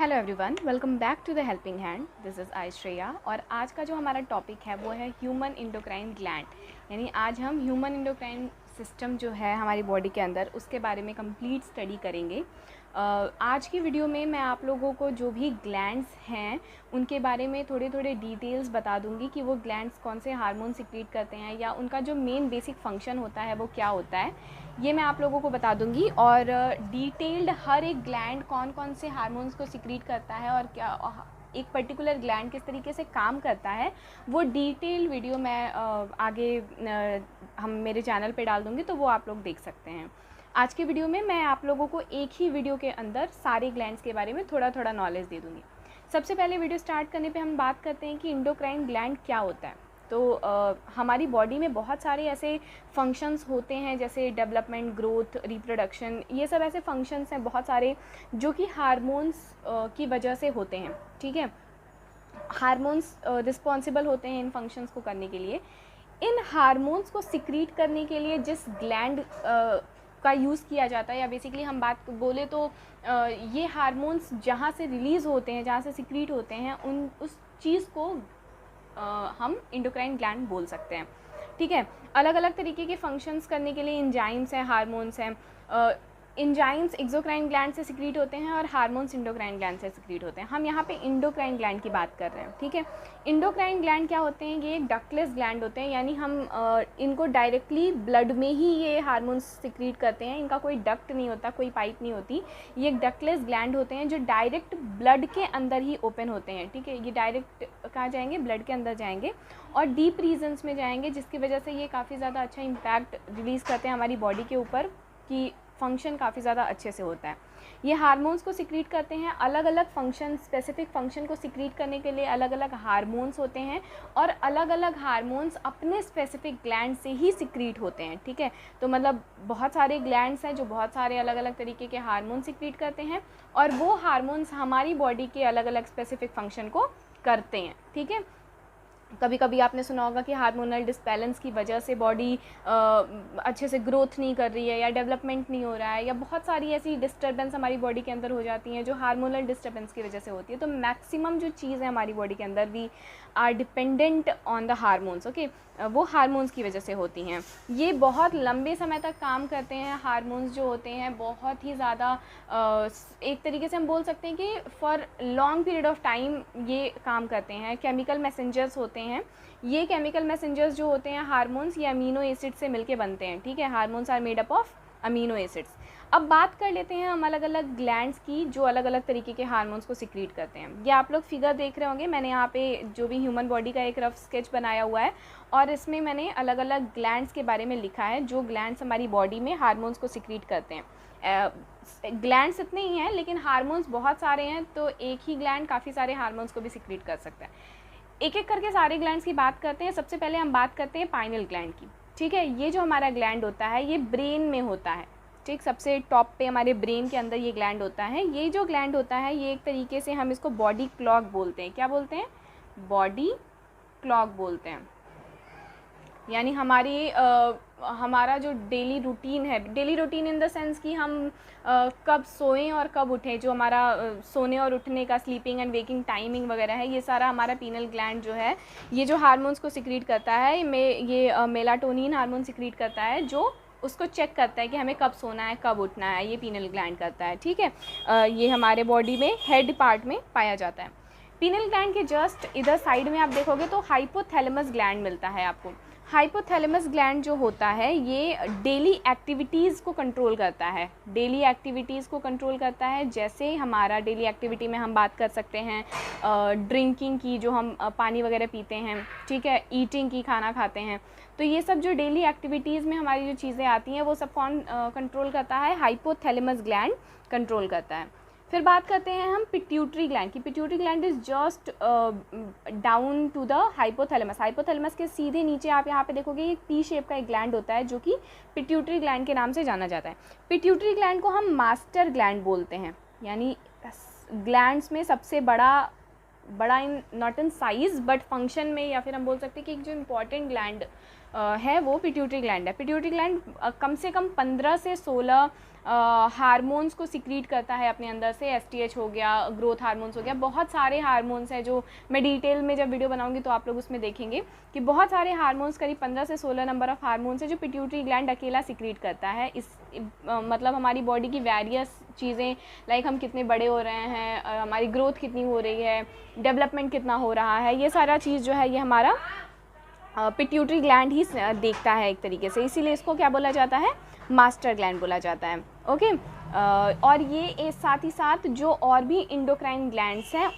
Hello everyone, welcome back to the helping hand. This is I Shreya और आज का जो हमारा टॉपिक है वो है ह्यूमन एंडोक्राइन ग्लैंड। यानी आज हम ह्यूमन एंडोक्राइन सिस्टम जो है हमारी बॉडी के अंदर उसके बारे में कंप्लीट स्टडी करेंगे। आज की वीडियो में मैं आप लोगों को जो भी ग्लैंड्स हैं उनके बारे में थोड़े थोड़े डिटेल्स बता दूंगी कि वो ग्लैंड्स कौन से हार्मोन सिक्रीट करते हैं या उनका जो मेन बेसिक फंक्शन होता है वो क्या होता है, ये मैं आप लोगों को बता दूंगी। और डिटेल्ड हर एक ग्लैंड कौन कौन से हार्मोन्स को सिक्रीट करता है और क्या एक पर्टिकुलर ग्लैंड किस तरीके से काम करता है, वो डिटेल्ड वीडियो मैं आगे हम मेरे चैनल पे डाल दूंगी, तो वो आप लोग देख सकते हैं। आज की वीडियो में मैं आप लोगों को एक ही वीडियो के अंदर सारे ग्लैंड्स के बारे में थोड़ा थोड़ा नॉलेज दे दूँगी। सबसे पहले वीडियो स्टार्ट करने पे हम बात करते हैं कि एंडोक्राइन ग्लैंड क्या होता है। तो हमारी बॉडी में बहुत सारे ऐसे फंक्शंस होते हैं जैसे डेवलपमेंट, ग्रोथ, रिप्रोडक्शन, ये सब ऐसे फंक्शंस हैं बहुत सारे जो कि हार्मोन्स की वजह से होते हैं। ठीक है, हार्मोन्स रिस्पॉन्सिबल होते हैं इन फंक्शंस को करने के लिए। इन हार्मोन्स को सिक्रीट करने के लिए जिस ग्लैंड का यूज़ किया जाता है, या बेसिकली हम बात बोले तो ये हार्मोन्स जहाँ से रिलीज़ होते हैं, जहाँ से सिक्रीट होते हैं, उस चीज़ को हम एंडोक्राइन ग्लैंड बोल सकते हैं। ठीक है, अलग अलग तरीके के फंक्शंस करने के लिए एंजाइम्स हैं, हार्मोन्स हैं। एंजाइम्स एक्सोक्राइन ग्लैंड से सिक्रीट होते हैं और हार्मोन्स एंडोक्राइन ग्लैंड से सिक्रीट होते हैं। हम यहाँ पे एंडोक्राइन ग्लैंड की बात कर रहे हैं। ठीक है, एंडोक्राइन ग्लैंड क्या होते हैं? ये एक डक्टलेस ग्लैंड होते हैं, यानी हम इनको डायरेक्टली ब्लड में ही ये हार्मोन्स सिक्रीट करते हैं। इनका कोई डक्ट नहीं होता, कोई पाइप नहीं होती। ये एक डक्टलेस ग्लैंड होते हैं जो डायरेक्ट ब्लड के अंदर ही ओपन होते हैं। ठीक है, ये डायरेक्ट कहाँ जाएंगे? ब्लड के अंदर जाएंगे और डीप रीजन्स में जाएंगे, जिसकी वजह से ये काफ़ी ज़्यादा अच्छा इम्पैक्ट रिलीज़ करते हैं हमारी बॉडी के ऊपर, कि फंक्शन काफ़ी ज़्यादा अच्छे से होता है। ये हार्मोन्स को सिक्रीट करते हैं। अलग अलग फंक्शन, स्पेसिफिक फंक्शन को सिक्रीट करने के लिए अलग अलग हार्मोन्स होते हैं और अलग अलग हार्मोन्स अपने स्पेसिफिक ग्लैंड से ही सिक्रीट होते हैं। ठीक है, तो मतलब बहुत सारे ग्लैंड्स हैं जो बहुत सारे अलग अलग तरीके के हार्मोन सिक्रीट करते हैं और वो हार्मोन्स हमारी बॉडी के अलग अलग स्पेसिफिक फंक्शन को करते हैं। ठीक है, कभी कभी आपने सुना होगा कि हार्मोनल डिसबैलेंस की वजह से बॉडी अच्छे से ग्रोथ नहीं कर रही है या डेवलपमेंट नहीं हो रहा है, या बहुत सारी ऐसी डिस्टर्बेंस हमारी बॉडी के अंदर हो जाती हैं जो हार्मोनल डिस्टर्बेंस की वजह से होती है। तो मैक्सिमम जो चीज़ है हमारी बॉडी के अंदर, we are dependent on the hormones. Okay, वो हार्मोन्स की वजह से होती हैं। ये बहुत लंबे समय तक काम करते हैं। हार्मोन्स जो होते हैं बहुत ही ज़्यादा, एक तरीके से हम बोल सकते हैं कि for long period of time ये काम करते हैं। केमिकल मैसेंजर्स होते हैं। ये केमिकल मैसेंजर्स जो होते हैं हार्मोन्स, ये अमीनो एसिड से मिलके बनते हैं। ठीक है, hormones are made up of amino acids. अब बात कर लेते हैं हम अलग अलग ग्लैंड्स की जो अलग अलग तरीके के हार्मोन्स को सिक्रीट करते हैं। ये आप लोग फिगर देख रहे होंगे, मैंने यहाँ पे जो भी ह्यूमन बॉडी का एक रफ स्केच बनाया हुआ है और इसमें मैंने अलग अलग ग्लैंड्स के बारे में लिखा है जो ग्लैंड्स हमारी बॉडी में हार्मोन्स को सिक्रीट करते हैं। ग्लैंड्स इतने ही हैं लेकिन हार्मोन्स बहुत सारे हैं, तो एक ही ग्लैंड काफ़ी सारे हार्मोन्स को भी सिक्रीट कर सकता है। एक एक करके सारे ग्लैंड्स की बात करते हैं। सबसे पहले हम बात करते हैं पाइनल ग्लैंड की। ठीक है, ये जो हमारा ग्लैंड होता है ये ब्रेन में होता है। ठीक, सबसे टॉप पे हमारे ब्रेन के अंदर ये ग्लैंड होता है। ये जो ग्लैंड होता है ये एक तरीके से हम इसको बॉडी क्लॉक बोलते हैं। क्या बोलते हैं? बॉडी क्लॉक बोलते हैं। यानी हमारा जो डेली रूटीन है, daily routine in the sense कि हम कब सोएं और कब उठें, जो हमारा सोने और उठने का स्लीपिंग एंड वेकिंग टाइमिंग वगैरह है, ये सारा हमारा पीनल ग्लैंड जो है ये जो हार्मोन्स को सिक्रीट करता है, ये मेलाटोनिन हार्मोन सिक्रीट करता है जो उसको चेक करता है कि हमें कब सोना है कब उठना है, ये पीनल ग्लैंड करता है। ठीक है, ये हमारे बॉडी में हेड पार्ट में पाया जाता है। पीनल ग्लैंड के जस्ट इधर साइड में आप देखोगे तो हाइपोथैलेमस ग्लैंड मिलता है आपको। हाइपोथैलेमस ग्लैंड जो होता है ये डेली एक्टिविटीज़ को कंट्रोल करता है। डेली एक्टिविटीज़ को कंट्रोल करता है, जैसे हमारा डेली एक्टिविटी में हम बात कर सकते हैं ड्रिंकिंग की, जो हम पानी वगैरह पीते हैं। ठीक है, ईटिंग की, खाना खाते हैं। तो ये सब जो डेली एक्टिविटीज़ में हमारी जो चीज़ें आती हैं वो सब कौन कंट्रोल करता है? हाइपोथैलेमस ग्लैंड कंट्रोल करता है। फिर बात करते हैं हम पिट्यूटरी ग्लैंड की। Pituitary gland is just down to the hypothalamus. Hypothalamus के सीधे नीचे आप यहाँ पे देखोगे एक पी शेप का एक ग्लैंड होता है जो कि पिट्यूटरी ग्लैंड के नाम से जाना जाता है। पिट्यूटरी ग्लैंड को हम मास्टर ग्लैंड बोलते हैं, यानी ग्लैंड्स में सबसे बड़ा in not in size but function में, या फिर हम बोल सकते हैं कि एक जो इम्पॉर्टेंट ग्लैंड है वो पिट्यूटरी ग्लैंड है। पिट्यूटरी ग्लैंड कम से कम 15 से 16 हार्मोन्स को सिक्रीट करता है अपने अंदर से। एसटीएच हो गया, ग्रोथ हार्मोन्स हो गया, बहुत सारे हार्मोन्स हैं जो मैं डिटेल में जब वीडियो बनाऊंगी तो आप लोग उसमें देखेंगे कि बहुत सारे हार्मोन्स, करीब 15 से 16 नंबर ऑफ हार्मोन्स है जो पिट्यूटरी ग्लैंड अकेला सिक्रीट करता है। इस मतलब हमारी बॉडी की वेरियस चीज़ें, लाइक हम कितने बड़े हो रहे हैं, हमारी ग्रोथ कितनी हो रही है, डेवलपमेंट कितना हो रहा है, ये सारा चीज़ जो है ये हमारा पिट्यूटरी ग्लैंड ही देखता है एक तरीके से। इसीलिए इसको क्या बोला जाता है, मास्टर ग्लैंड बोला जाता है। ओके। और ये साथ ही साथ जो और भी इंडोक्राइन ग्लैंड्स हैं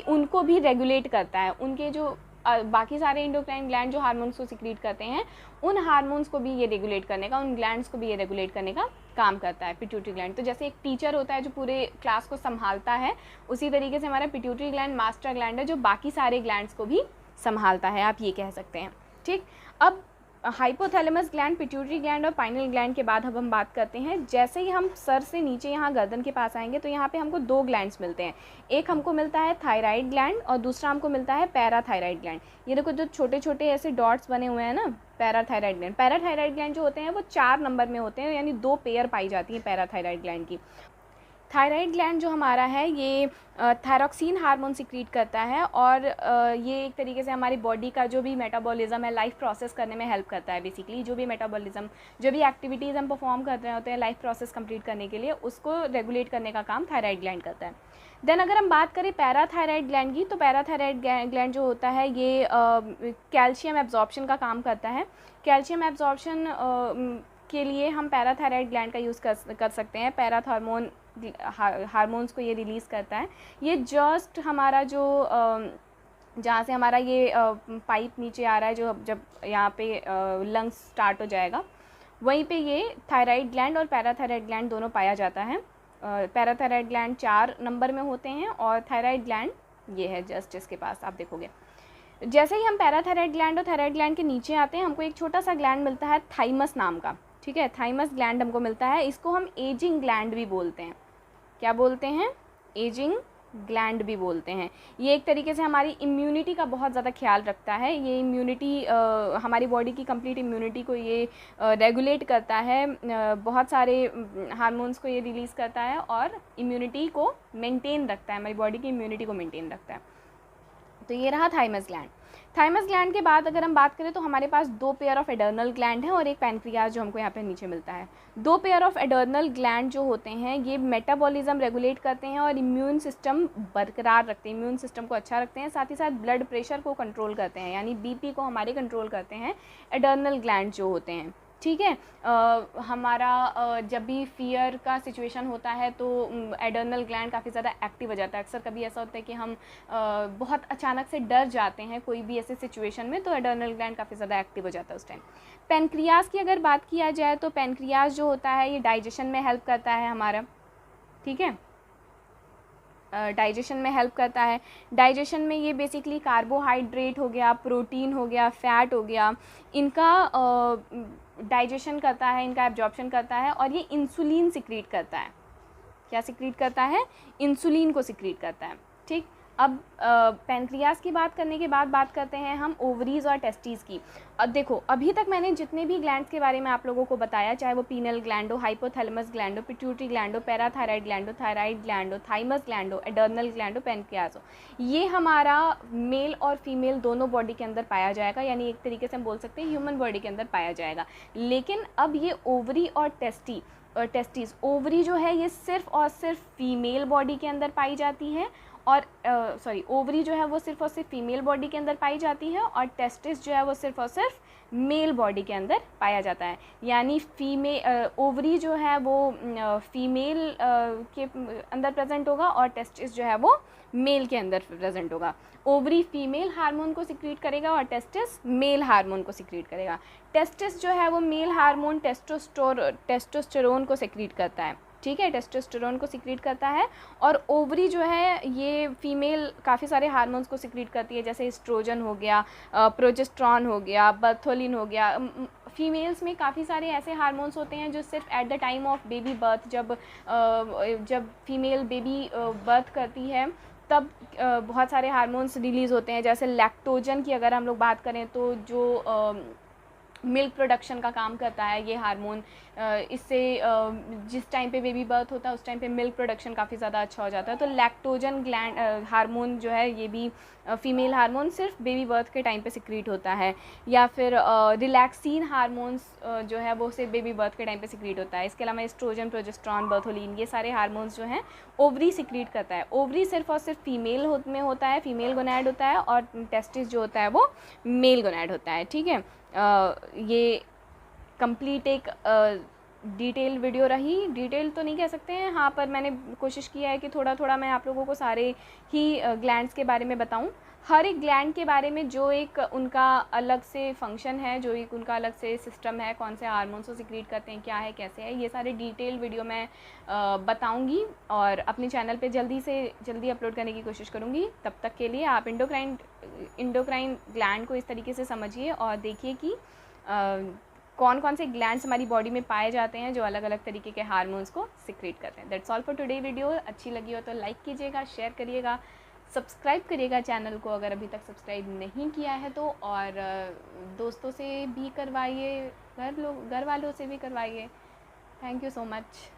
उनको भी रेगुलेट करता है। उनके जो बाकी सारे इंडोक्राइन ग्लैंड जो हार्मोन्स को सिक्रीट करते हैं, उन हार्मोन्स को भी ये रेगुलेट करने का, उन ग्लैंड्स को भी ये रेगुलेट करने का काम करता है पिट्यूटरी ग्लैंड। तो जैसे एक टीचर होता है जो पूरे क्लास को संभालता है, उसी तरीके से हमारा पिट्यूटरी ग्लैंड मास्टर ग्लैंड है जो बाकी सारे ग्लैंड्स को भी संभालता है, आप ये कह सकते हैं। ठीक। अब हाइपोथैलेमस ग्लैंड, पिट्यूटरी ग्लैंड और पाइनल ग्लैंड के बाद अब हम बात करते हैं। जैसे ही हम सर से नीचे यहाँ गर्दन के पास आएंगे तो यहाँ पे हमको 2 ग्लैंड्स मिलते हैं। एक हमको मिलता है थायराइड ग्लैंड और दूसरा हमको मिलता है पैराथायराइड ग्लैंड। ये देखो जो छोटे छोटे ऐसे डॉट्स बने हुए हैं ना, पैराथायराइड ग्लैंड। पैराथायराइड ग्लैंड जो होते हैं वो 4 नंबर में होते हैं, यानी 2 पेयर पाई जाती है पैराथायराइड ग्लैंड की। थायराइड ग्लैंड जो हमारा है ये थायरॉक्सिन हार्मोन सिक्रीट करता है और ये एक तरीके से हमारी बॉडी का जो भी मेटाबॉलिज्म है, लाइफ प्रोसेस करने में हेल्प करता है। बेसिकली जो भी मेटाबॉलिज्म, जो भी एक्टिविटीज़ हम परफॉर्म कर रहे होते हैं लाइफ प्रोसेस कंप्लीट करने के लिए, उसको रेगुलेट करने का काम थायराइड ग्लैंड करता है। देन अगर हम बात करें पैराथायराइड ग्लैंड की, तो पैराथायराइड ग्लैंड जो होता है ये कैल्शियम एब्जॉर्प्शन का काम करता है। कैल्शियम एब्जॉर्प्शन के लिए हम पैराथायराइड ग्लैंड का यूज़ कर सकते हैं। पैराथॉर्मोन हार्मोन्स को ये रिलीज़ करता है। ये जस्ट हमारा जो जहाँ से हमारा ये पाइप नीचे आ रहा है, जो जब यहाँ पे लंग्स स्टार्ट हो जाएगा, वहीं पे ये थायराइड ग्लैंड और पैराथायराइड ग्लैंड दोनों पाया जाता है। पैराथायराइड ग्लैंड 4 नंबर में होते हैं और थायराइड ग्लैंड ये है जस्ट इसके पास, आप देखोगे। जैसे ही हम पैराथायराइड ग्लैंड और थायराइड ग्लैंड के नीचे आते हैं, हमको एक छोटा सा ग्लैंड मिलता है थाइमस नाम का। ठीक है, थाइमस ग्लैंड हमको मिलता है। इसको हम एजिंग ग्लैंड भी बोलते हैं। क्या बोलते हैं? एजिंग ग्लैंड भी बोलते हैं। ये एक तरीके से हमारी इम्यूनिटी का बहुत ज़्यादा ख्याल रखता है। ये इम्यूनिटी हमारी बॉडी की कंप्लीट इम्यूनिटी को ये रेगुलेट करता है, बहुत सारे हार्मोन्स को ये रिलीज़ करता है और इम्यूनिटी को मेंटेन रखता है, हमारी बॉडी की इम्यूनिटी को मेंटेन रखता है। तो ये रहा थाइमस ग्लैंड। थाइमस ग्लैंड के बाद अगर हम बात करें तो हमारे पास 2 पेयर ऑफ एडर्नल ग्लैंड है और एक पैनक्रियाज जो हमको यहाँ पे नीचे मिलता है। 2 पेयर ऑफ एडर्नल ग्लैंड जो होते हैं ये मेटाबॉलिज्म रेगुलेट करते हैं और इम्यून सिस्टम बरकरार रखते हैं, इम्यून सिस्टम को अच्छा रखते हैं। साथ ही साथ ब्लड प्रेशर को कंट्रोल करते हैं, यानी बीपी को हमारे कंट्रोल करते हैं एडर्नल ग्लैंड जो होते हैं। ठीक है। हमारा जब भी फियर का सिचुएशन होता है तो एडर्नल ग्लैंड काफ़ी ज़्यादा एक्टिव हो जाता है। अक्सर कभी ऐसा होता है कि हम बहुत अचानक से डर जाते हैं कोई भी ऐसे सिचुएशन में, तो एडर्नल ग्लैंड काफ़ी ज़्यादा एक्टिव हो जाता है उस टाइम। पैनक्रियाज की अगर बात किया जाए तो पैनक्रियाज जो होता है ये डाइजेशन में हेल्प करता है हमारा। ठीक है, डाइजेशन में हेल्प करता है। डाइजेशन में ये बेसिकली कार्बोहाइड्रेट हो गया, प्रोटीन हो गया, फैट हो गया, इनका डाइजेशन करता है, इनका एब्जॉर्प्शन करता है और ये इंसुलिन सिक्रीट करता है। क्या सिक्रीट करता है? इंसुलिन को सिक्रीट करता है। ठीक। अब पैनक्रियाज की बात करने के बाद बात करते हैं हम ओवरीज और टेस्टिस की। अब देखो, अभी तक मैंने जितने भी ग्लैंड्स के बारे में आप लोगों को बताया, चाहे वो पीनल ग्लैंड हो, हाइपोथैलेमस ग्लैंड हो, पिट्यूटरी ग्लैंड हो, पैराथायराइड ग्लैंड हो, थायराइड ग्लैंड हो, थाइमस ग्लैंड हो, एडर्नल ग्लैंड हो, पैनक्रियाज हो, ये हमारा मेल और फीमेल दोनों बॉडी के अंदर पाया जाएगा, यानी एक तरीके से हम बोल सकते हैं ह्यूमन बॉडी के अंदर पाया जाएगा। लेकिन अब ये ओवरी और टेस्टिस, ओवरी जो है ये सिर्फ और सिर्फ फीमेल बॉडी के अंदर पाई जाती है और ओवरी जो है वो सिर्फ और सिर्फ फीमेल बॉडी के अंदर पाई जाती है और टेस्टिस जो है वो सिर्फ और सिर्फ मेल बॉडी के अंदर पाया जाता है। यानी ओवरी जो है वो फीमेल के अंदर प्रेजेंट होगा और टेस्टिस जो है वो मेल के अंदर प्रेजेंट होगा। ओवरी फीमेल हार्मोन को सिक्रीट करेगा और टेस्टिस मेल हार्मोन को सिक्रीट करेगा। टेस्टिस जो है वो मेल हार्मोन टेस्टोस्टेरोन को सिक्रीट करता है। ठीक है, टेस्टोस्टेरोन को सिक्रीट करता है और ओवरी जो है ये फीमेल काफ़ी सारे हार्मोन्स को सिक्रीट करती है, जैसे एस्ट्रोजन हो गया, प्रोजेस्टेरॉन हो गया, बर्थोलिन हो गया। फीमेल्स में काफ़ी सारे ऐसे हार्मोन्स होते हैं जो सिर्फ at the time of baby birth, जब फीमेल बेबी बर्थ करती है तब बहुत सारे हार्मोन्स रिलीज़ होते हैं। जैसे लैक्टोजन की अगर हम लोग बात करें तो जो मिल्क प्रोडक्शन का काम करता है ये हार्मोन। इससे जिस टाइम पे बेबी बर्थ होता है उस टाइम पे मिल्क प्रोडक्शन काफ़ी ज़्यादा अच्छा हो जाता है। तो लैक्टोजन ग्लैंड हार्मोन जो है ये भी फीमेल हार्मोन सिर्फ बेबी बर्थ के टाइम पे सिक्रीट होता है। या फिर रिलैक्सिन हार्मोन्स जो है वो सिर्फ बेबी बर्थ के टाइम पे सिक्रीट होता है। इसके अलावा एस्ट्रोजन, प्रोजेस्टेरॉन, बर्थोलिन, ये सारे हार्मोन्स जो हैं ओवरी सिक्रीट करता है। ओवरी सिर्फ और सिर्फ फीमेल में होता है, फीमेल गोनैड होता है, और टेस्टिस जो होता है वो मेल गोनैड होता है। ठीक है, ये कंप्लीट एक डिटेल वीडियो रही। डिटेल तो नहीं कह सकते हैं, हाँ, पर मैंने कोशिश किया है कि थोड़ा थोड़ा मैं आप लोगों को सारे ही ग्लैंड्स के बारे में बताऊं। हर एक ग्लैंड के बारे में जो एक उनका अलग से फंक्शन है, जो एक उनका अलग से सिस्टम है, कौन से हार्मोन्स को सिक्रीट करते हैं, क्या है, कैसे है, ये सारे डिटेल वीडियो मैं बताऊंगी और अपने चैनल पे जल्दी से जल्दी अपलोड करने की कोशिश करूँगी। तब तक के लिए आप इंडोक्राइन ग्लैंड को इस तरीके से समझिए और देखिए कि कौन कौन से ग्लैंड्स हमारी बॉडी में पाए जाते हैं जो अलग अलग तरीके के हार्मोन्स को सिक्रीट करते हैं। That's all for today video. अच्छी लगी हो तो लाइक कीजिएगा, शेयर करिएगा, सब्सक्राइब करिएगा चैनल को अगर अभी तक सब्सक्राइब नहीं किया है तो, और दोस्तों से भी करवाइए, घर वालों से भी करवाइए। Thank you so much.